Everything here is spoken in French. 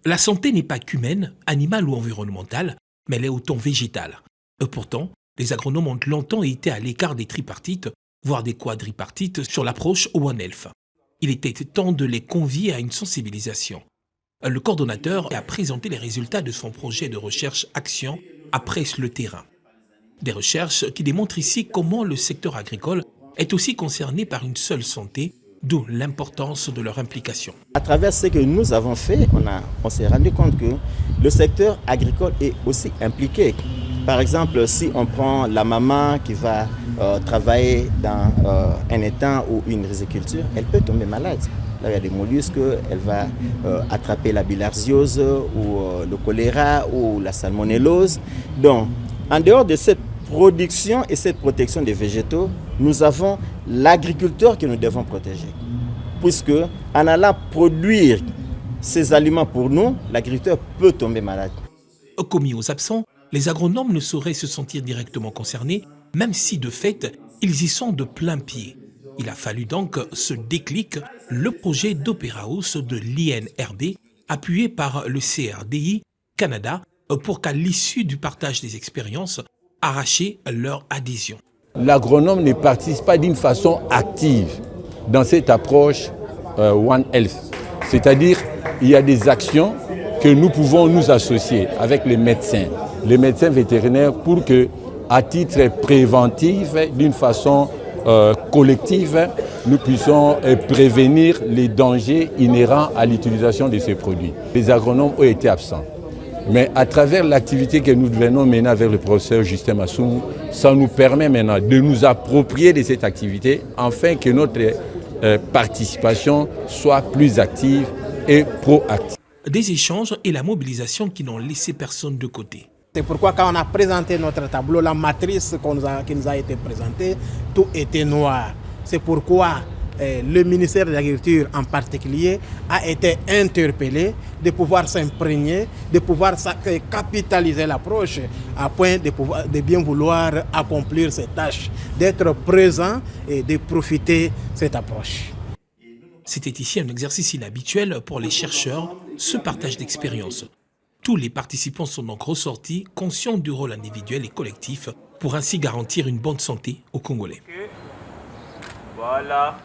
La santé n'est pas qu'humaine, animale ou environnementale, mais elle est autant végétale. Et pourtant, les agronomes ont longtemps été à l'écart des tripartites, voire des quadripartites, sur l'approche One Health. Il était temps de les convier à une sensibilisation. Le coordonnateur a présenté les résultats de son projet de recherche Action après le terrain. Des recherches qui démontrent ici comment le secteur agricole est aussi concerné par une seule santé, d'où l'importance de leur implication. À travers ce que nous avons fait, on s'est rendu compte que le secteur agricole est aussi impliqué. Par exemple, si on prend la maman qui va travailler dans un étang ou une riziculture, elle peut tomber malade. Là, il y a des mollusques, elle va attraper la bilharziose ou le choléra ou la salmonellose. Donc, en dehors de cette production et cette protection des végétaux, nous avons l'agriculteur que nous devons protéger. Puisque en allant produire ces aliments pour nous, l'agriculteur peut tomber malade. Commis aux absents, les agronomes ne sauraient se sentir directement concernés, même si de fait, ils y sont de plein pied. Il a fallu donc ce déclic, le projet d'Opéra House de l'INRB, appuyé par le CRDI Canada, pour qu'à l'issue du partage des expériences, arracher leur adhésion. L'agronome ne participe pas d'une façon active dans cette approche One Health. C'est-à-dire il y a des actions que nous pouvons nous associer avec les médecins vétérinaires pour que, à titre préventif, d'une façon collective, nous puissions prévenir les dangers inhérents à l'utilisation de ces produits. Les agronomes ont été absents. Mais à travers l'activité que nous venons mener avec le professeur Justin Massoum, ça nous permet maintenant de nous approprier de cette activité afin que notre participation soit plus active et proactive. Des échanges et la mobilisation qui n'ont laissé personne de côté. C'est pourquoi quand on a présenté notre tableau, la matrice qui nous a été présentée, tout était noir. C'est pourquoi le ministère de l'Agriculture en particulier a été interpellé de pouvoir s'imprégner, de pouvoir capitaliser l'approche à point de bien vouloir accomplir ces tâches, d'être présent et de profiter de cette approche. C'était ici un exercice inhabituel pour les chercheurs, ce partage d'expériences. Tous les participants sont donc ressortis conscients du rôle individuel et collectif pour ainsi garantir une bonne santé aux Congolais. Voilà.